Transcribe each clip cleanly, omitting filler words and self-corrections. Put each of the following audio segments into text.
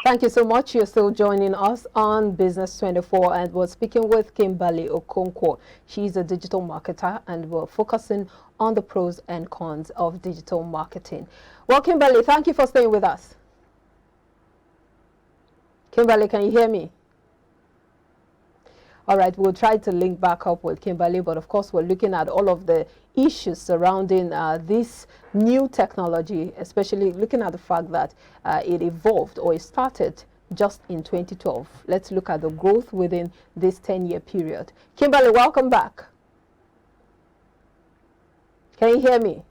Thank you so much. You're still joining us on Business 24, and we're speaking with Kimberly Okonkwo. She's a digital marketer, and we're focusing on the pros and cons of digital marketing. Well, Kimberly, thank you for staying with us. Kimberly, can you hear me? All right, we'll try to link back up with Kimberly, but of course we're looking at all of the issues surrounding this new technology, especially looking at the fact that it evolved or it started just in 2012. Let's look at the growth within this 10-year period. Kimberly, welcome back. Can you hear me?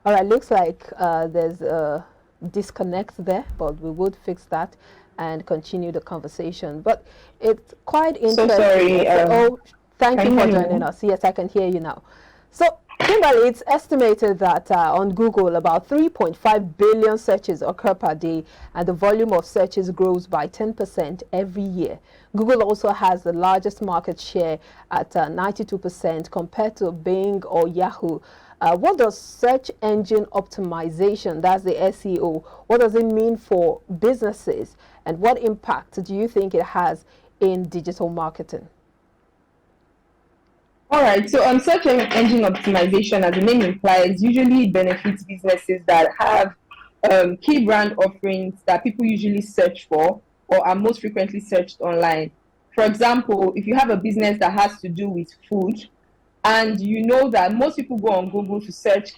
All right, looks like there's a disconnect there, but we would fix that and continue the conversation. But it's quite interesting. So sorry. Thank you for joining us. Yes, I can hear you now. So, Kimberly, it's estimated that on Google about 3.5 billion searches occur per day, and the volume of searches grows by 10% every year. Google also has the largest market share at 92% compared to Bing or Yahoo. What does search engine optimization, that's the SEO, what does it mean for businesses, and what impact do you think it has in digital marketing? All right, so on search engine optimization, as the name implies, usually benefits businesses that have key brand offerings that people usually search for or are most frequently searched online. For example, if you have a business that has to do with food, and you know that most people go on Google to search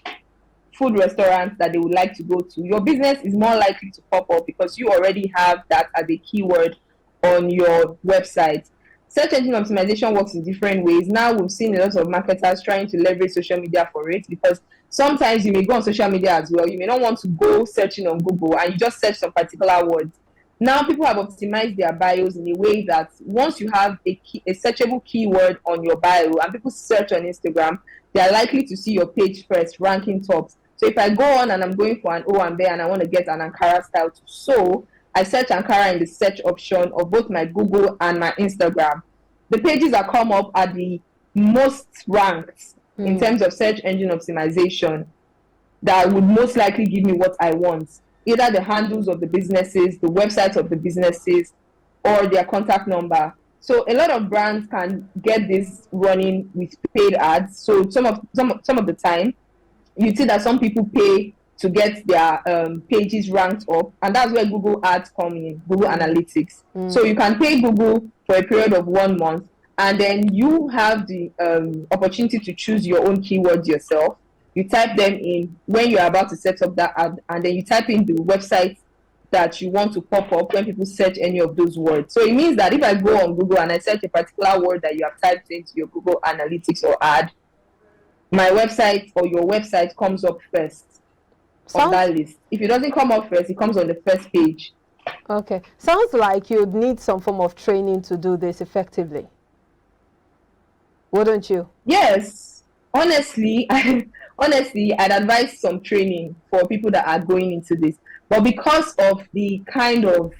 food restaurants that they would like to go to, your business is more likely to pop up because you already have that as a keyword on your website. Search engine optimization works in different ways. Now we've seen a lot of marketers trying to leverage social media for it, because sometimes you may go on social media as well. You may not want to go searching on Google and you just search some particular words. Now people have optimized their bios in a way that once you have a searchable keyword on your bio and people search on Instagram, they are likely to see your page first, ranking tops. So if I go on and I'm going for an Owambe and I want to get an Ankara style to sew, I search Ankara in the search option of both my Google and my Instagram. The pages that come up are the most ranked in terms of search engine optimization that would most likely give me what I want. Either the handles of the businesses, the websites of the businesses, or their contact number. So a lot of brands can get this running with paid ads. So some of the time, you see that some people pay to get their pages ranked up, and that's where Google ads come in, Google Analytics. So you can pay Google for a period of 1 month, and then you have the opportunity to choose your own keywords yourself. You type them in when you're about to set up that ad, and then you type in the website that you want to pop up when people search any of those words. So it means that if I go on Google and I search a particular word that you have typed into your Google Analytics or ad, my website or your website comes up first on that list. If it doesn't come up first, it comes on the first page. Okay. Sounds like you'd need some form of training to do this effectively. Wouldn't you? Yes. Honestly, I'd advise some training for people that are going into this. But because of the kind of,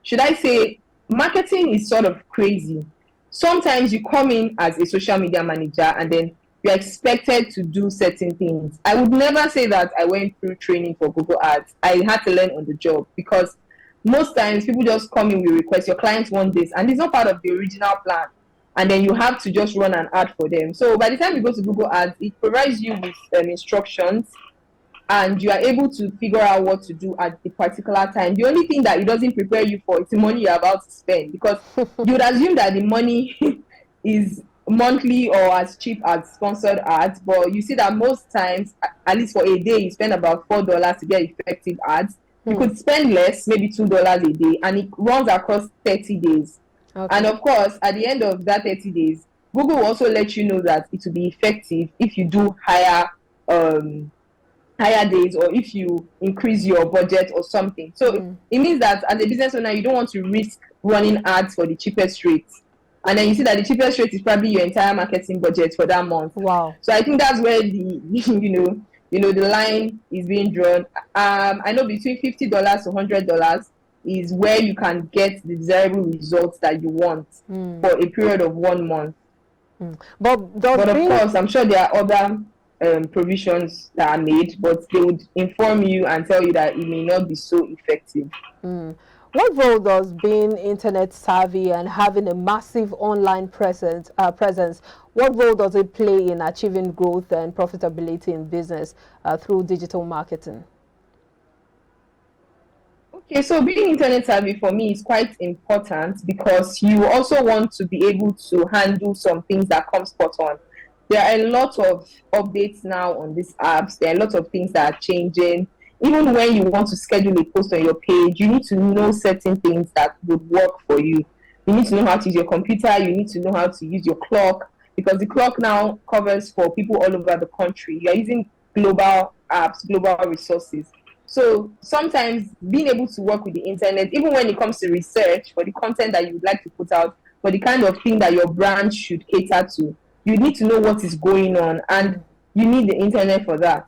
should I say, marketing is sort of crazy. Sometimes you come in as a social media manager and then you're expected to do certain things. I would never say that I went through training for Google Ads. I had to learn on the job, because most times people just come in with requests, your clients want this, and it's not part of the original plan. And then you have to just run an ad for them. So by the time you go to Google Ads, it provides you with instructions, and you are able to figure out what to do at a particular time. The only thing that it doesn't prepare you for is the money you're about to spend, because you would assume that the money is monthly or as cheap as sponsored ads, but you see that most times, at least for a day, you spend about $4 to get effective ads. You could spend less, maybe $2 a day, and it runs across 30 days. Okay. And of course, at the end of that 30 days, Google will also let you know that it will be effective if you do higher days, or if you increase your budget or something. So it means that as a business owner, you don't want to risk running ads for the cheapest rates. And then you see that the cheapest rate is probably your entire marketing budget for that month. Wow. So I think that's where the the line is being drawn. I know between $50 to $100 is where you can get the desirable results that you want for a period of 1 month. But of course, I'm sure there are other provisions that are made, but they would inform you and tell you that it may not be so effective. What role does being internet savvy and having a massive online presence, what role does it play in achieving growth and profitability in business through digital marketing? Okay, so being internet savvy for me is quite important because you also want to be able to handle some things that come spot on. There are a lot of updates now on these apps. There are a lot of things that are changing. Even when you want to schedule a post on your page, you need to know certain things that would work for you. You need to know how to use your computer. You need to know how to use your clock, because the clock now covers for people all over the country. You are using global apps, global resources. So sometimes being able to work with the internet, even when it comes to research for the content that you would like to put out, for the kind of thing that your brand should cater to, you need to know what is going on, and you need the internet for that.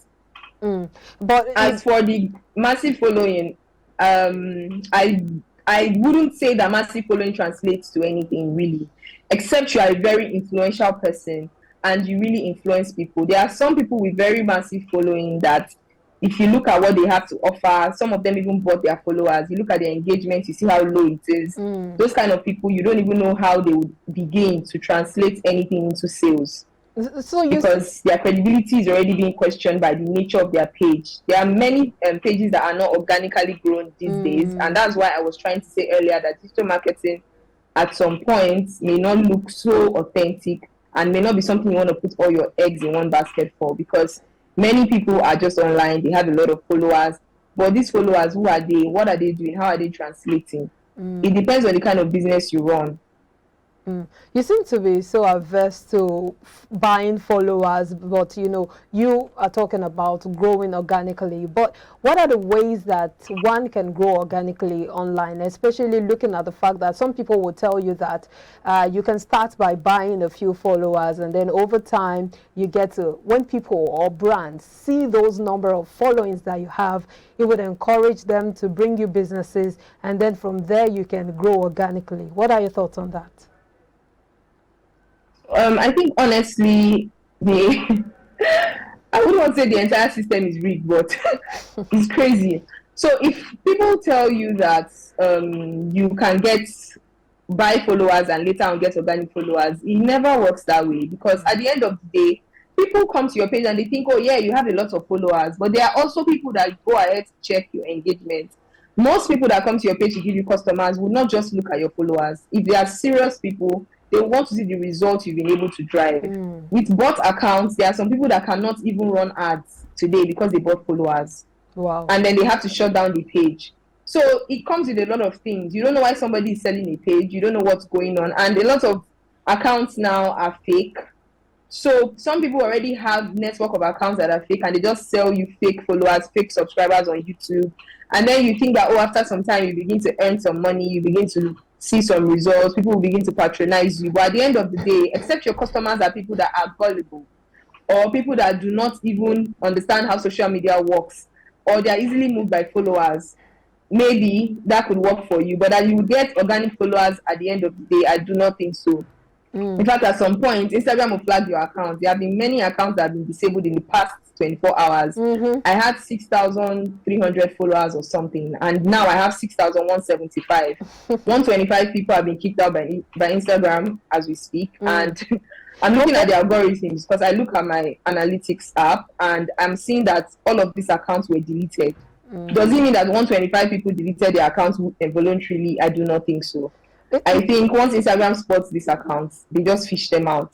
But as for the massive following, I wouldn't say that massive following translates to anything really, except you are a very influential person and you really influence people. There are some people with very massive following that, if you look at what they have to offer, some of them even bought their followers. You look at their engagement, you see how low it is. Those kind of people, you don't even know how they would begin to translate anything into sales. So because their credibility is already being questioned by the nature of their page. There are many pages that are not organically grown these days, and that's why I was trying to say earlier that digital marketing at some point may not look so authentic and may not be something you want to put all your eggs in one basket for, because many people are just online, they have a lot of followers, but these followers, who are they, what are they doing, how are they translating? It depends on the kind of business you run. You seem to be so averse to buying followers, but you are talking about growing organically. But what are the ways that one can grow organically online, especially looking at the fact that some people will tell you that you can start by buying a few followers, and then over time you get to, when people or brands see those number of followings that you have, it would encourage them to bring you businesses, and then from there you can grow organically. What are your thoughts on that? I think honestly, I wouldn't want to say the entire system is rigged, but it's crazy. So if people tell you that you can buy followers and later on get organic followers, it never works that way, because at the end of the day, people come to your page and they think, oh yeah, you have a lot of followers, but there are also people that go ahead to check your engagement. Most people that come to your page to give you customers will not just look at your followers. If they are serious people, they want to see the results you've been able to drive. With bot accounts, there are some people that cannot even run ads today because they bought followers. Wow. And then they have to shut down the page. So it comes with a lot of things. You don't know why somebody is selling a page. You don't know what's going on. And a lot of accounts now are fake. So some people already have network of accounts that are fake, and they just sell you fake followers, fake subscribers on YouTube. And then you think that, oh, after some time you begin to earn some money, you begin to see some results, people will begin to patronize you. But at the end of the day, except your customers are people that are gullible, or people that do not even understand how social media works, or they are easily moved by followers, maybe that could work for you. But that you will get organic followers at the end of the day, I do not think so. In fact, at some point, Instagram will flag your account. There have been many accounts that have been disabled in the past 24 hours. I had 6,300 followers or something, and now I have 6,175. 125 people have been kicked out by Instagram as we speak. And I'm looking at the algorithms, because I look at my analytics app and I'm seeing that all of these accounts were deleted. Does it mean that 125 people deleted their accounts voluntarily? I do not think so. I think once Instagram spots these accounts, they just fish them out.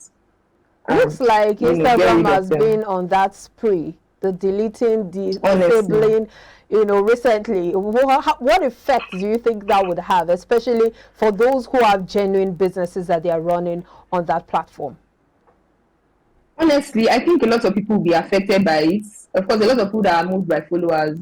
Looks like Instagram has been on that spree, the deleting, disabling, recently. What effect do you think that would have, especially for those who have genuine businesses that they are running on that platform? Honestly, I think a lot of people will be affected by it. Of course, a lot of people that are moved by followers,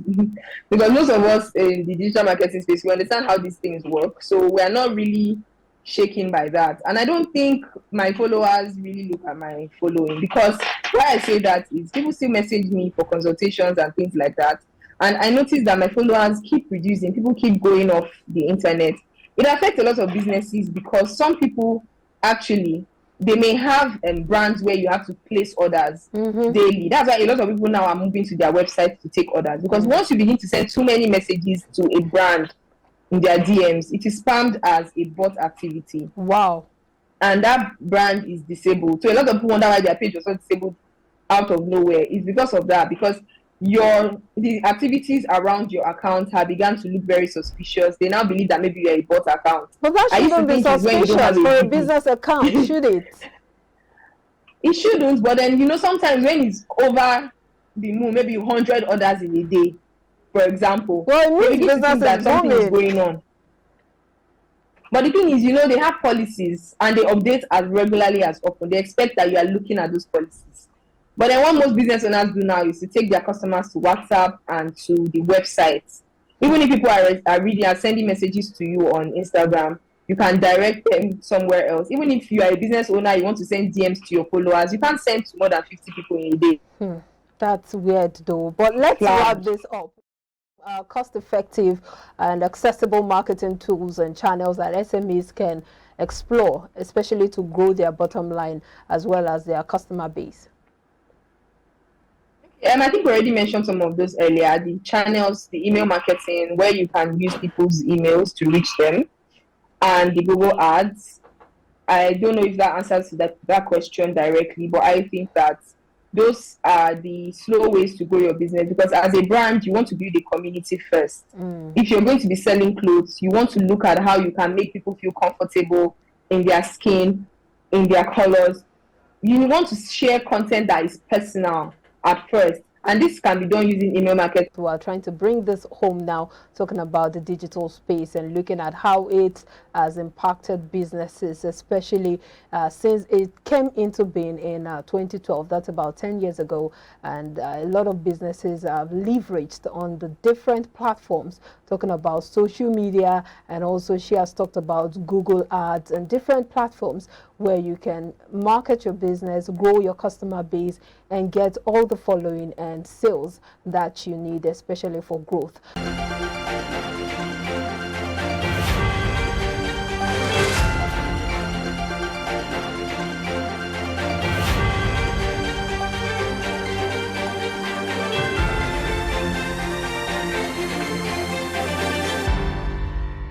because most of us in the digital marketing space, we understand how these things work. So we are not really shaken by that. And I don't think my followers really look at my following, because why I say that is people still message me for consultations and things like that. And I notice that my followers keep reducing. People keep going off the internet. It affects a lot of businesses, because some people actually they may have brands where you have to place orders daily. That's why a lot of people now are moving to their website to take orders, because once you begin to send too many messages to a brand in their DMs, it is spammed as a bot activity. Wow. And that brand is disabled. So a lot of people wonder why their page was not disabled out of nowhere. It's because of that, because the activities around your account have begun to look very suspicious. They now believe that maybe you're a bot account. But that shouldn't be suspicious for a business account, should it? It shouldn't, but then, you know, sometimes when it's over the moon, maybe 100 orders in a day, for example, well, it means business that something is going on. But the thing is, you know, they have policies and they update as regularly as often. They expect that you are looking at those policies. But then what most business owners do now is to take their customers to WhatsApp and to the website. Even if people are reading and sending messages to you on Instagram, you can direct them somewhere else. Even if you are a business owner, you want to send DMs to your followers, you can't send to more than 50 people in a day. That's weird though. But let's wrap this up. Cost-effective and accessible marketing tools and channels that SMEs can explore, especially to grow their bottom line as well as their customer base. I think we already mentioned some of those earlier. The channels, the email marketing, where you can use people's emails to reach them, and the Google ads. I don't know if that answers that question directly, but I think that those are the slow ways to grow your business, because as a brand, you want to build a community first. If you're going to be selling clothes, you want to look at how you can make people feel comfortable in their skin, in their colors. You want to share content that is personal at first, and this can be done using email marketing. We are trying to bring this home now, talking about the digital space and looking at how it has impacted businesses, especially since it came into being in 2012. That's about 10 years ago, and a lot of businesses have leveraged on the different platforms, talking about social media, and also she has talked about Google ads and different platforms where you can market your business, grow your customer base, and get all the following and sales that you need, especially for growth.